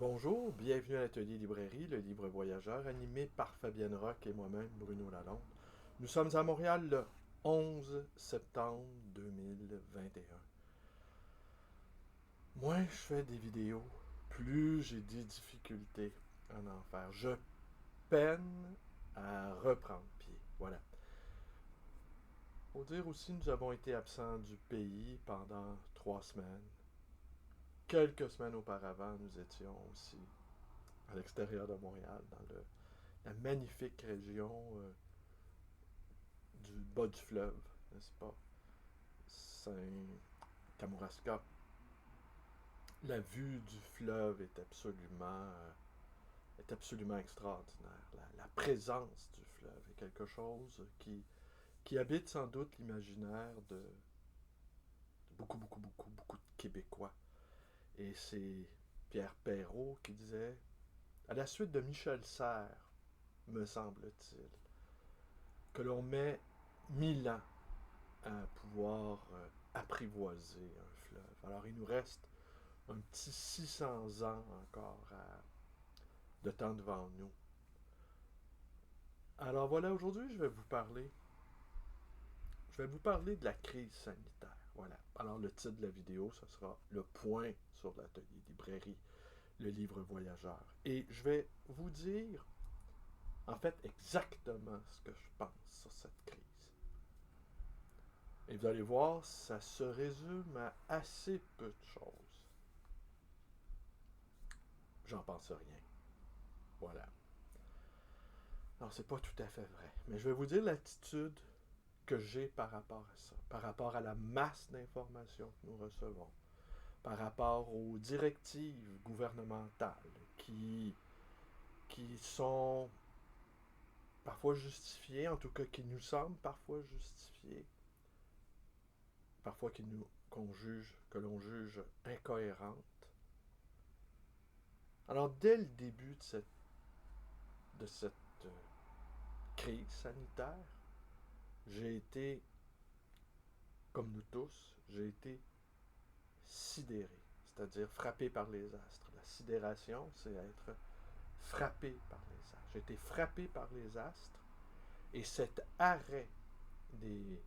Bonjour, bienvenue à l'Atelier Librairie, le livre voyageur, animé par Fabienne Roch et moi-même, Bruno Lalonde. Nous sommes à Montréal le 11 septembre 2021. Moins je fais des vidéos, plus j'ai des difficultés à en faire. Je peine à reprendre pied. Voilà. Faut dire aussi, nous avons été absents du pays pendant 3 semaines. Quelques semaines auparavant, nous étions aussi à l'extérieur de Montréal, dans la magnifique région du bas du fleuve, n'est-ce pas? Saint-Kamouraska. La vue du fleuve est absolument extraordinaire. La présence du fleuve est quelque chose qui habite sans doute l'imaginaire de beaucoup de Québécois. Et c'est Pierre Perrault qui disait, à la suite de Michel Serres, me semble-t-il, que l'on met 1000 ans à pouvoir apprivoiser un fleuve. Alors il nous reste un petit 600 ans encore de temps devant nous. Alors voilà, aujourd'hui je vais vous parler de la crise sanitaire. Voilà. Alors le titre de la vidéo, ce sera Le point sur l'atelier librairie, le livre voyageur. Et je vais vous dire en fait exactement ce que je pense sur cette crise. Et vous allez voir, ça se résume à assez peu de choses. J'en pense rien. Voilà. Alors, c'est pas tout à fait vrai. Mais je vais vous dire l'attitude que j'ai par rapport à ça, par rapport à la masse d'informations que nous recevons, par rapport aux directives gouvernementales qui sont parfois justifiées, en tout cas qui nous semblent parfois justifiées, parfois que l'on juge incohérentes. Alors, dès le début de cette crise sanitaire, j'ai été, comme nous tous, j'ai été sidéré, c'est-à-dire frappé par les astres. La sidération, c'est être frappé par les astres. J'ai été frappé par les astres et cet arrêt des,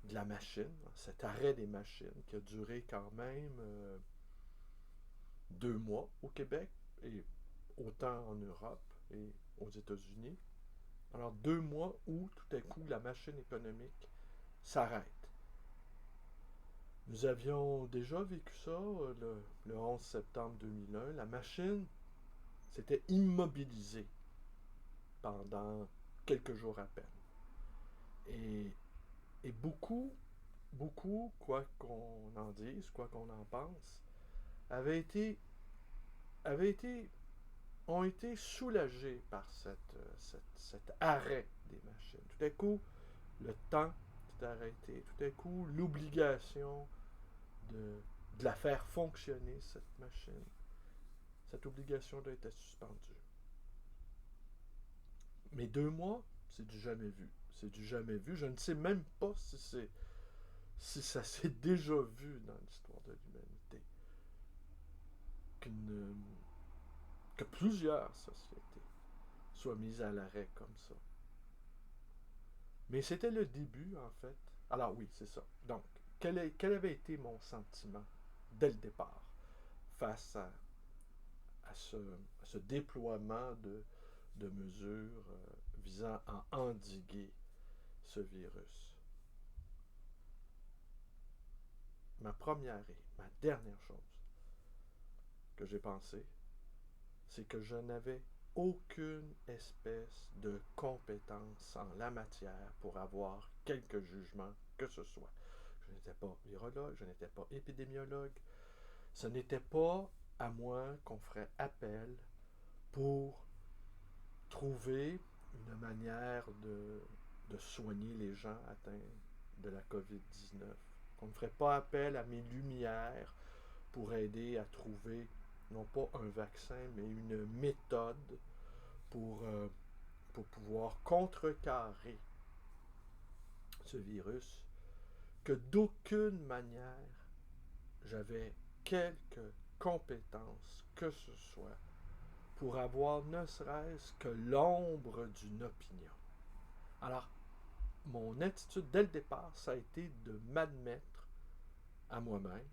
de la machine, cet arrêt des machines qui a duré quand même 2 mois au Québec et autant en Europe et aux États-Unis. Alors 2 mois où tout à coup la machine économique s'arrête. Nous avions déjà vécu ça le 11 septembre 2001. La machine s'était immobilisée pendant quelques jours à peine. Et, et quoi qu'on en dise, quoi qu'on en pense, avaient été, avaient été, ont été soulagés par cet arrêt des machines. Tout à coup, le temps s'est arrêté. Tout à coup, l'obligation de, de la faire fonctionner, cette machine, cette obligation doit être suspendue. Mais 2 mois, c'est du jamais vu. C'est du jamais vu. Je ne sais même pas si ça s'est déjà vu dans l'histoire de l'humanité. Qu'une, que plusieurs sociétés soient mises à l'arrêt comme ça. Mais c'était le début, en fait. Alors oui, c'est ça. Donc, quel avait été mon sentiment dès le départ face à ce déploiement de mesures visant à endiguer ce virus? Ma première et ma dernière chose que j'ai pensé, c'est que je n'avais aucune espèce de compétence en la matière pour avoir quelque jugement que ce soit. Je n'étais pas virologue, je n'étais pas épidémiologue. Ce n'était pas à moi qu'on ferait appel pour trouver une manière de soigner les gens atteints de la COVID-19. Qu'on ne ferait pas appel à mes lumières pour aider à trouver non pas un vaccin, mais une méthode pour, euh, pour pouvoir contrecarrer ce virus, que d'aucune manière j'avais quelque compétence que ce soit pour avoir ne serait-ce que l'ombre d'une opinion. Alors, mon attitude dès le départ, ça a été de m'admettre à moi-même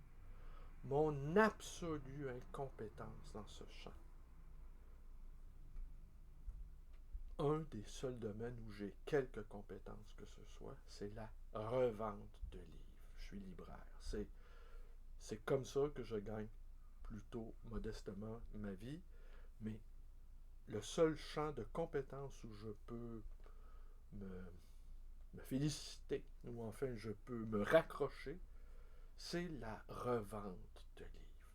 mon absolue incompétence dans ce champ. Un des seuls domaines où j'ai quelques compétences que ce soit, c'est la revente de livres. Je suis libraire. C'est comme ça que je gagne plutôt modestement ma vie, mais le seul champ de compétences où je peux me féliciter, ou enfin je peux me raccrocher, c'est la revente de livres.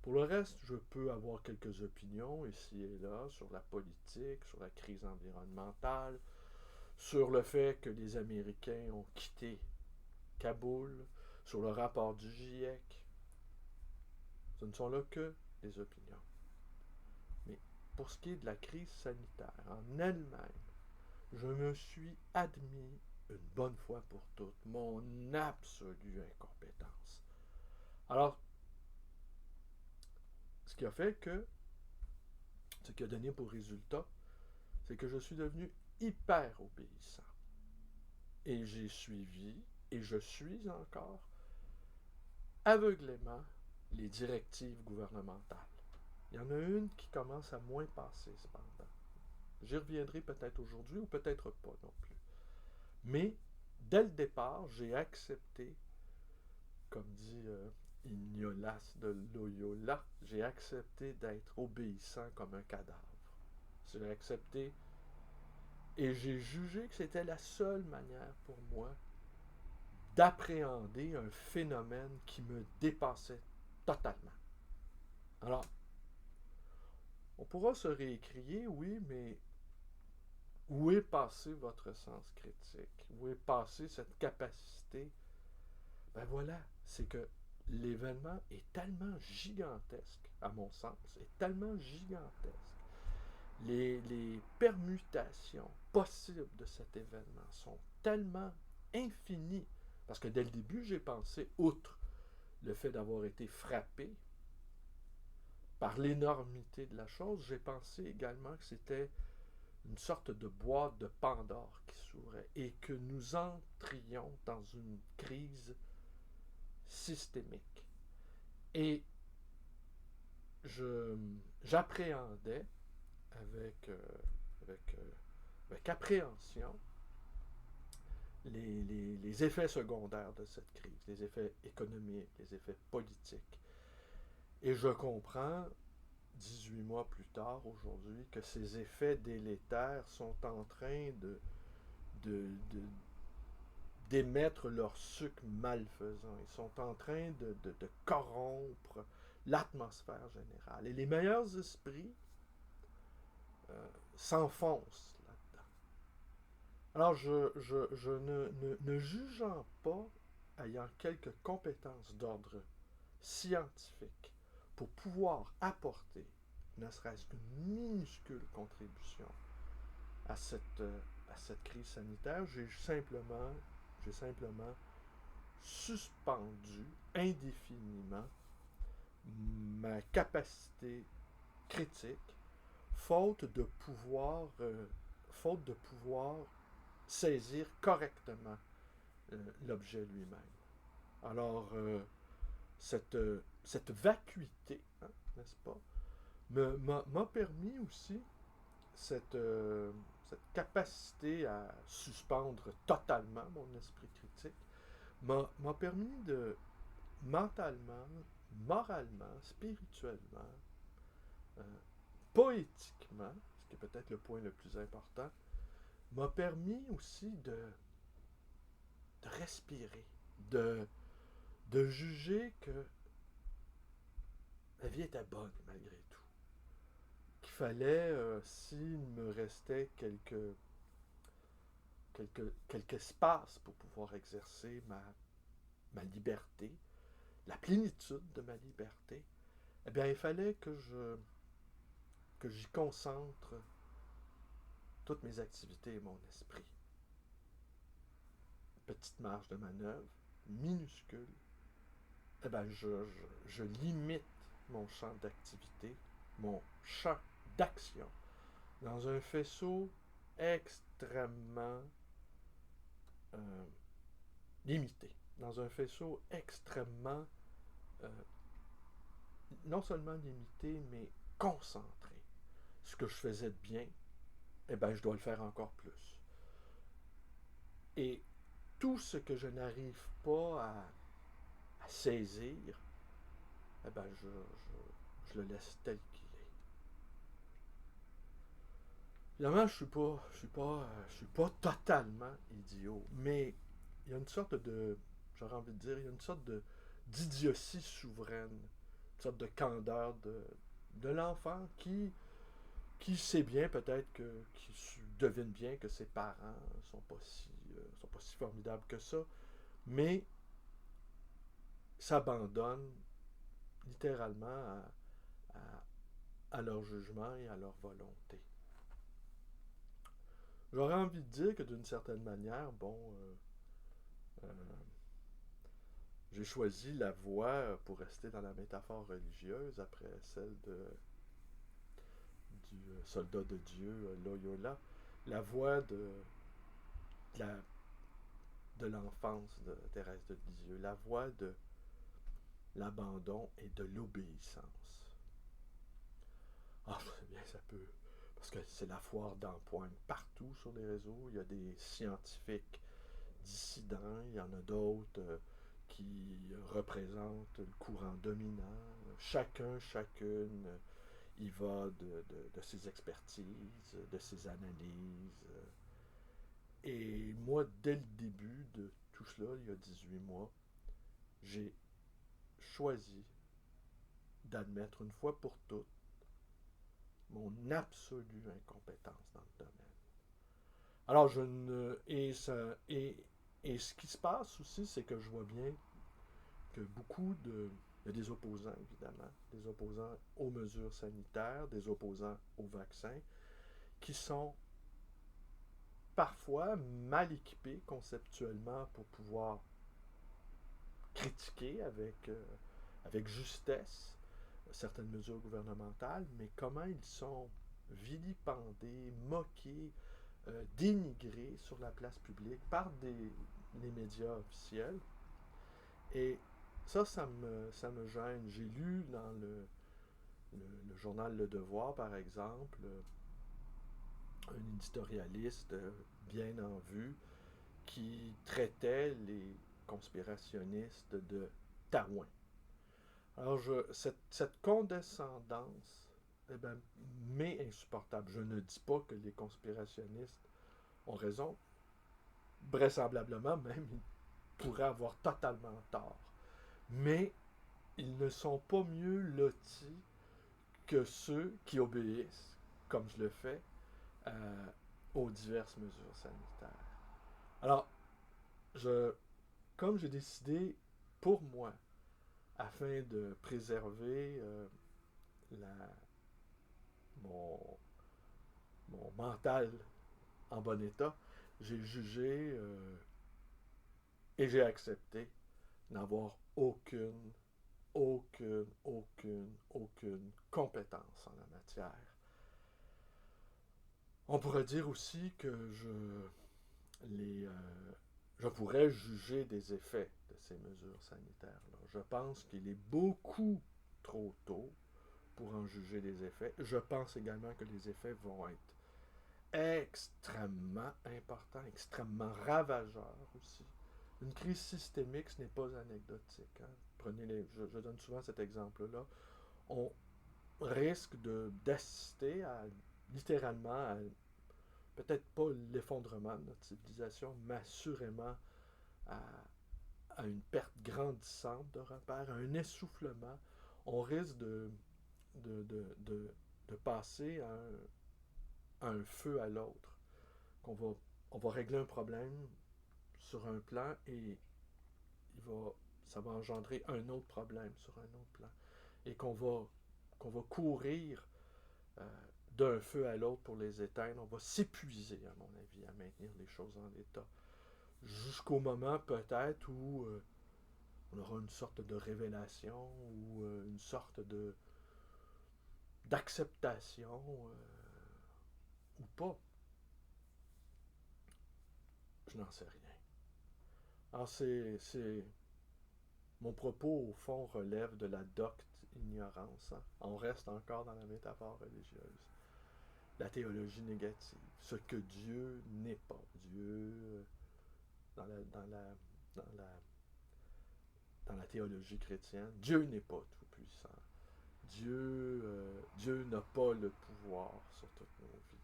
Pour le reste, je peux avoir quelques opinions ici et là sur la politique, sur la crise environnementale, sur le fait que les Américains ont quitté Kaboul, sur le rapport du GIEC. Ce ne sont là que des opinions. Mais pour ce qui est de la crise sanitaire en elle-même, je me suis admis une bonne fois pour toutes mon absolue incompétence. Alors, ce qui a fait que, ce qui a donné pour résultat, c'est que je suis devenu hyper obéissant. Et j'ai suivi, et je suis encore, aveuglément les directives gouvernementales. Il y en a une qui commence à moins passer, cependant. J'y reviendrai peut-être aujourd'hui ou peut-être pas non plus. Mais, dès le départ, j'ai accepté, comme dit Ignolas de Loyola, j'ai accepté d'être obéissant comme un cadavre. J'ai accepté et j'ai jugé que c'était la seule manière pour moi d'appréhender un phénomène qui me dépassait totalement. Alors, on pourra se réécrier, oui, mais où est passé votre sens critique? Où est passée cette capacité? Ben voilà, c'est que l'événement est tellement gigantesque, à mon sens, est tellement gigantesque. Les permutations possibles de cet événement sont tellement infinies, parce que dès le début, j'ai pensé, outre le fait d'avoir été frappé par l'énormité de la chose, j'ai pensé également que c'était une sorte de boîte de Pandore qui s'ouvrait et que nous entrions dans une crise systémique. Et j'appréhendais avec, avec appréhension les effets secondaires de cette crise, les effets économiques, les effets politiques. Et je comprends, 18 mois plus tard, aujourd'hui, que ces effets délétères sont en train d'émettre leur suc malfaisant. Ils sont en train de corrompre l'atmosphère générale. Et les meilleurs esprits s'enfoncent là-dedans. Alors, je ne jugeant pas, ayant quelques compétences d'ordre scientifique pour pouvoir apporter, ne serait-ce qu'une minuscule contribution à cette crise sanitaire, j'ai simplement suspendu indéfiniment ma capacité critique, faute de pouvoir saisir correctement l'objet lui-même. Alors, cette vacuité, hein, n'est-ce pas, m'a permis aussi cette capacité à suspendre totalement mon esprit critique, m'a permis de mentalement, moralement, spirituellement, euh, poétiquement, ce qui est peut-être le point le plus important, m'a permis aussi de respirer, de juger que la vie était bonne malgré tout. Qu'il fallait, s'il me restait quelques espaces pour pouvoir exercer ma liberté, la plénitude de ma liberté, eh bien, il fallait que j'y concentre toutes mes activités et mon esprit. Petite marge de manœuvre, minuscule, eh ben, je limite mon champ d'activité, mon champ d'action, dans un faisceau extrêmement euh, limité, dans un faisceau extrêmement, euh, non seulement limité, mais concentré. Ce que je faisais de bien, eh ben, je dois le faire encore plus. Et tout ce que je n'arrive pas à saisir, eh ben, je le laisse tel qu'il est. Évidemment, je suis pas totalement idiot, mais il y a une sorte de, j'aurais envie de dire, il y a une sorte d'idiotie souveraine, une sorte de candeur de l'enfant qui sait bien peut-être qui devine bien que ses parents sont pas si formidables que ça, mais s'abandonne littéralement à leur jugement et à leur volonté. J'aurais envie de dire que d'une certaine manière, euh, j'ai choisi la voie, pour rester dans la métaphore religieuse, après celle du soldat de Dieu, Loyola, la voie la, de l'enfance de Thérèse de Lisieux, la voie de l'abandon et de l'obéissance. Ah, bien, ça peut. Parce que c'est la foire d'empoigne partout sur les réseaux. Il y a des scientifiques dissidents, il y en a d'autres qui représentent le courant dominant. Chacune, il va de ses expertises, de ses analyses. Et moi, dès le début de tout cela, il y a 18 mois, j'ai choisi d'admettre une fois pour toutes mon absolue incompétence dans le domaine. Alors, je ne. Et ce qui se passe aussi, c'est que je vois bien que beaucoup de. Il y a des opposants, évidemment, des opposants aux mesures sanitaires, des opposants aux vaccins, qui sont parfois mal équipés conceptuellement pour pouvoir critiquer avec justesse certaines mesures gouvernementales, mais comment ils sont vilipendés, moqués, dénigrés sur la place publique par les médias officiels. Et ça me gêne. J'ai lu dans le journal Le Devoir, par exemple, un éditorialiste bien en vue qui traitait les conspirationnistes de taouins. Alors, cette condescendance, eh ben, m'est insupportable. Je ne dis pas que les conspirationnistes ont raison. Vraisemblablement, même, ils pourraient avoir totalement tort. Mais ils ne sont pas mieux lotis que ceux qui obéissent, comme je le fais, euh, aux diverses mesures sanitaires. Alors, comme j'ai décidé, pour moi, afin de préserver la, mon, mon mental en bon état, j'ai jugé et j'ai accepté n'avoir aucune compétence en la matière. On pourrait dire aussi que je pourrais juger des effets de ces mesures sanitaires-là. Je pense qu'il est beaucoup trop tôt pour en juger les effets. Je pense également que les effets vont être extrêmement importants, extrêmement ravageurs aussi. Une crise systémique, ce n'est pas anecdotique. Hein. Je donne souvent cet exemple-là. On risque d'assister littéralement à peut-être pas l'effondrement de notre civilisation, mais assurément à, à une perte grandissante de repères, à un essoufflement. On risque de, de, de, de passer à un feu à l'autre. On va régler un problème sur un plan et ça va engendrer un autre problème sur un autre plan. Et qu'on va courir euh, d'un feu à l'autre pour les éteindre. On va s'épuiser, à mon avis, à maintenir les choses en état. Jusqu'au moment peut-être où on aura une sorte de révélation ou une sorte d'acceptation ou pas. Je n'en sais rien. Alors mon propos, au fond, relève de la docte ignorance. Hein. On reste encore dans la métaphore religieuse. La théologie négative. Ce que Dieu n'est pas. Dieu, dans la théologie chrétienne, Dieu n'est pas tout-puissant. Dieu n'a pas le pouvoir sur toutes nos vies.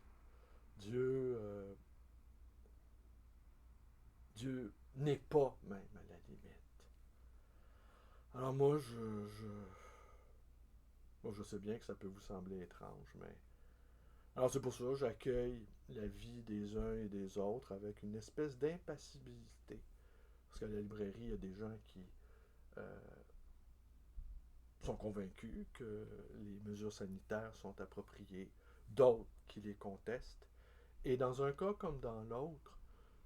Dieu n'est pas même à la limite. Alors moi, je sais bien que ça peut vous sembler étrange, mais... Alors c'est pour ça que j'accueille la vie des uns et des autres avec une espèce d'impassibilité. Parce qu'à la librairie, il y a des gens qui sont convaincus que les mesures sanitaires sont appropriées, d'autres qui les contestent. Et dans un cas comme dans l'autre,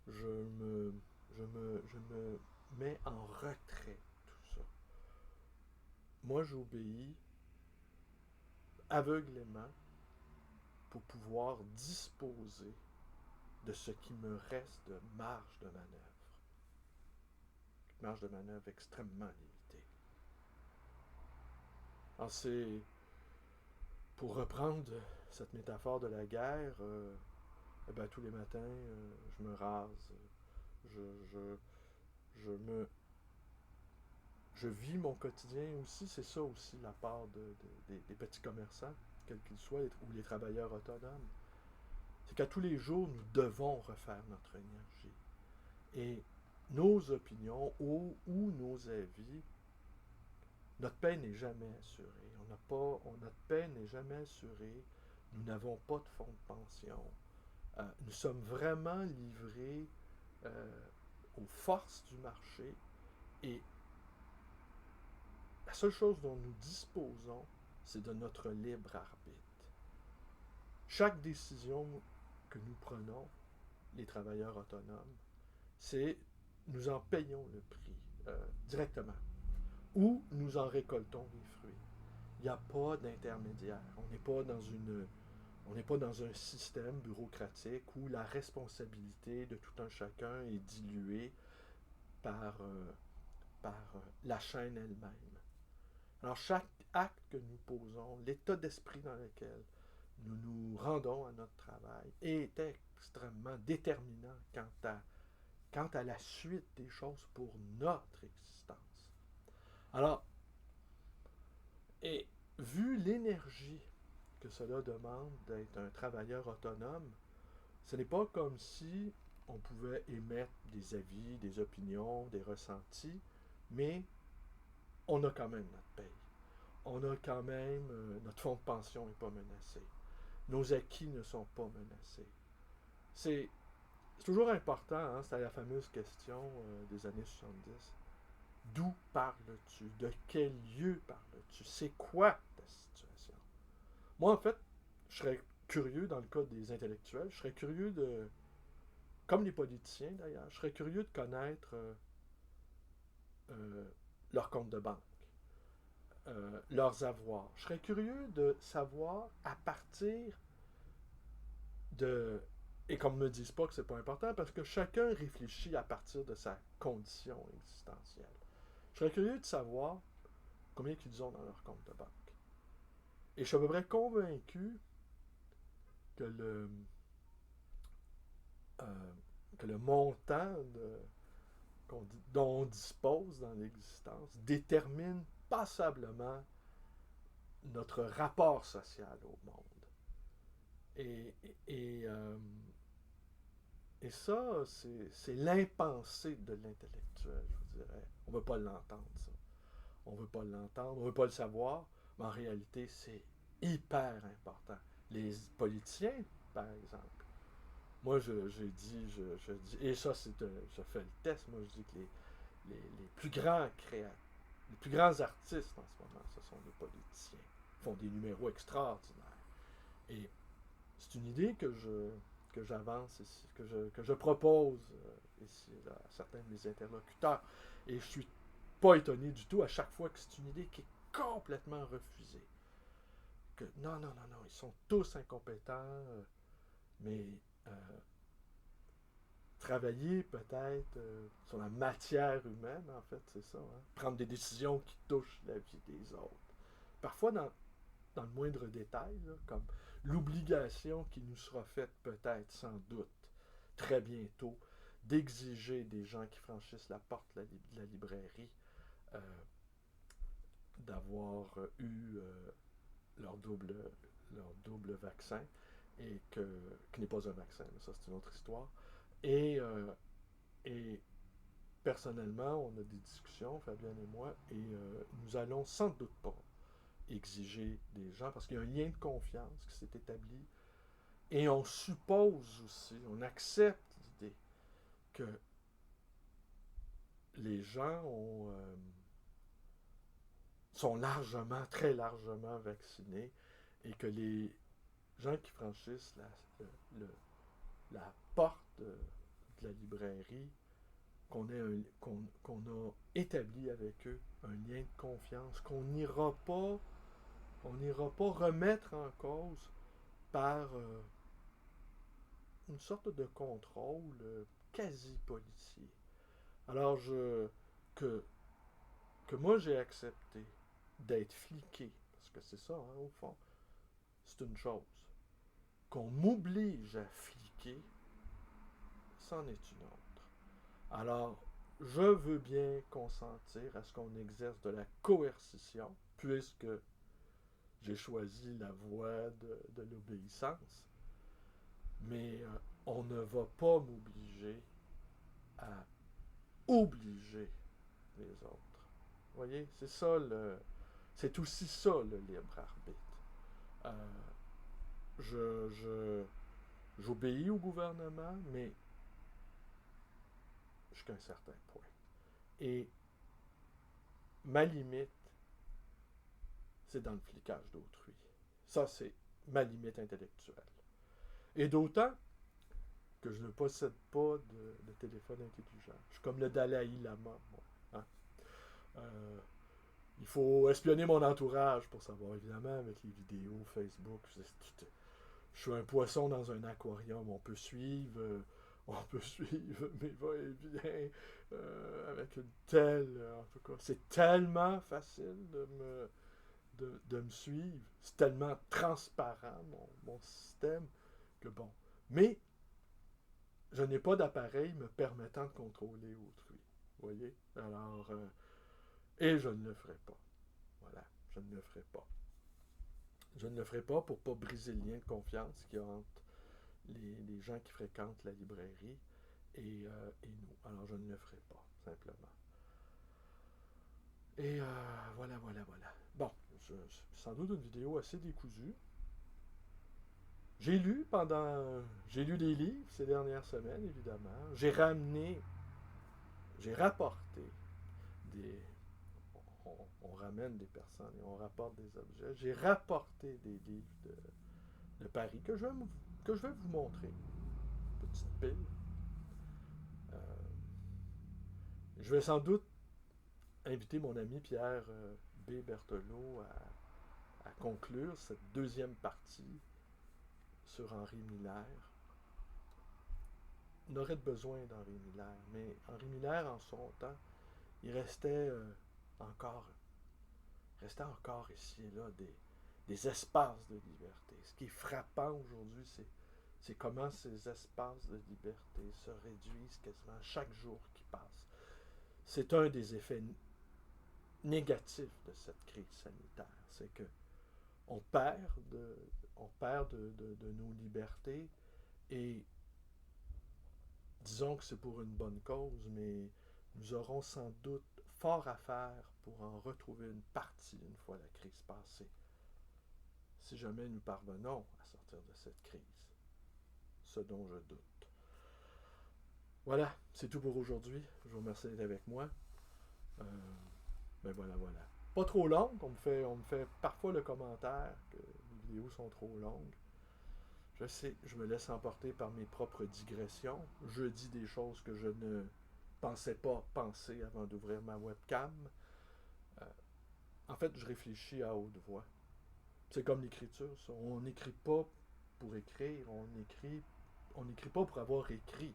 je me mets en retrait de tout ça. Moi, j'obéis aveuglément pour pouvoir disposer de ce qui me reste de marge de manœuvre. Une marge de manœuvre extrêmement limitée. Alors c'est, pour reprendre cette métaphore de la guerre, tous les matins, je me rase, je vis mon quotidien aussi, c'est ça aussi la part des petits commerçants, quels qu'ils soient, ou les travailleurs autonomes. C'est qu'à tous les jours, nous devons refaire notre énergie. Et nos opinions ou nos avis, notre paix n'est jamais assurée. Notre paix n'est jamais assurée. Nous n'avons pas de fonds de pension. Nous sommes vraiment livrés aux forces du marché et la seule chose dont nous disposons, c'est de notre libre arbitre. Chaque décision que nous prenons, les travailleurs autonomes, c'est nous en payons le prix directement ou nous en récoltons les fruits. Il n'y a pas d'intermédiaire. On n'est pas dans un système bureaucratique où la responsabilité de tout un chacun est diluée par la chaîne elle-même. Alors chaque acte que nous posons, l'état d'esprit dans lequel nous nous rendons à notre travail est extrêmement déterminant quant à la suite des choses pour notre existence. Alors, et vu l'énergie que cela demande d'être un travailleur autonome, ce n'est pas comme si on pouvait émettre des avis, des opinions, des ressentis, mais on a quand même notre paye. On a quand même, notre fonds de pension n'est pas menacé. Nos acquis ne sont pas menacés. C'est toujours important, hein, c'est la fameuse question des années 70. D'où parles-tu? De quel lieu parles-tu? C'est quoi ta situation? Moi, en fait, je serais curieux, dans le cas des intellectuels, je serais curieux de, comme les politiciens d'ailleurs, je serais curieux de connaître leur compte de banque, leurs avoirs. Je serais curieux de savoir à partir de... Et qu'on ne me dise pas que c'est pas important, parce que chacun réfléchit à partir de sa condition existentielle. Je serais curieux de savoir combien qu'ils ont dans leur compte de banque. Et je suis à peu près convaincu que le montant dont on dispose dans l'existence détermine passablement notre rapport social au monde. Et ça, c'est l'impensé de l'intellectuel, je vous dirais. On ne veut pas l'entendre, ça. On ne veut pas l'entendre, on ne veut pas le savoir, mais en réalité, c'est hyper important. Les politiciens, par exemple, moi, je dis, et ça, je fais le test, moi, je dis que les plus grands créateurs, les plus grands artistes en ce moment, ce sont les politiciens. Ils font des numéros extraordinaires. Et c'est une idée que j'avance ici, que je propose ici à certains de mes interlocuteurs. Et je suis pas étonné du tout à chaque fois que c'est une idée qui est complètement refusée. Que non, non, non, non, ils sont tous incompétents, mais travailler peut-être sur la matière humaine, en fait, c'est ça. Hein? Prendre des décisions qui touchent la vie des autres. Parfois dans le moindre détail, là, comme l'obligation qui nous sera faite peut-être, sans doute, très bientôt, d'exiger des gens qui franchissent la porte de la librairie euh, d'avoir eu leur double vaccin, et qui n'est pas un vaccin, mais ça c'est une autre histoire. Et personnellement, on a des discussions, Fabienne et moi, et nous allons sans doute pas exiger des gens, parce qu'il y a un lien de confiance qui s'est établi, et on suppose aussi, on accepte l'idée que les gens sont largement, très largement vaccinés, et que les gens qui franchissent la porte de la librairie, qu'on a établi avec eux un lien de confiance, qu'on n'ira pas remettre en cause par une sorte de contrôle quasi policier. Alors que, que moi j'ai accepté d'être fliqué, parce que c'est ça, hein, au fond, c'est une chose. Qu'on m'oblige à fliquer, c'en est une autre. Alors, je veux bien consentir à ce qu'on exerce de la coercition, puisque j'ai choisi la voie de l'obéissance, mais on ne va pas m'obliger à obliger les autres. Vous voyez, c'est aussi ça le libre arbitre. J'obéis au gouvernement, mais jusqu'à un certain point. Et ma limite, c'est dans le flicage d'autrui. Ça, c'est ma limite intellectuelle. Et d'autant que je ne possède pas de téléphone intelligent. Je suis comme le Dalai Lama, moi. Hein? Il faut espionner mon entourage pour savoir, évidemment, avec les vidéos, Facebook. Je suis un poisson dans un aquarium. On peut suivre mes va-et-vient avec une telle... En tout cas, c'est tellement facile de me suivre. C'est tellement transparent, mon système, que bon. Mais je n'ai pas d'appareil me permettant de contrôler autrui. Vous voyez? Alors, et je ne le ferai pas. Voilà, je ne le ferai pas. Je ne le ferai pas pour ne pas briser le lien de confiance qu'il y a entre les gens qui fréquentent la librairie et nous. Alors, je ne le ferai pas, simplement. Et voilà. Bon, c'est sans doute une vidéo assez décousue. J'ai lu des livres ces dernières semaines, évidemment. J'ai rapporté des... On ramène des personnes et on rapporte des objets. J'ai rapporté des livres de Paris que je vais vous montrer. Petite pile. Je vais sans doute inviter mon ami Pierre B. Berthelot à conclure cette deuxième partie sur Henri Miller. On aurait besoin d'Henri Miller, mais Henri Miller, en son temps, il restait encore ici et là des espaces de liberté. Ce qui est frappant aujourd'hui, c'est comment ces espaces de liberté se réduisent quasiment chaque jour qui passe. C'est un des effets négatifs de cette crise sanitaire. C'est que on perd de nos libertés, et disons que c'est pour une bonne cause, mais nous aurons sans doute fort à faire pour en retrouver une partie une fois la crise passée, si jamais nous parvenons à sortir de cette crise, ce dont je doute. Voilà, c'est tout pour aujourd'hui. Je vous remercie d'être avec moi. Ben voilà. Pas trop longue, on me fait parfois le commentaire que les vidéos sont trop longues. Je sais, je me laisse emporter par mes propres digressions. Je dis des choses que je ne pensais pas penser avant d'ouvrir ma webcam. Euh, en fait, je réfléchis à haute voix. C'est comme l'écriture, ça. On n'écrit pas pour écrire, on n'écrit pas pour avoir écrit.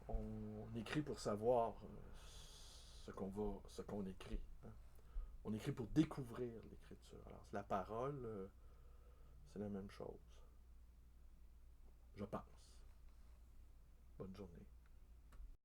On écrit pour savoir ce qu'on écrit. Hein. On écrit pour découvrir l'écriture. Alors, la parole, c'est la même chose. Je pense. Bonne journée.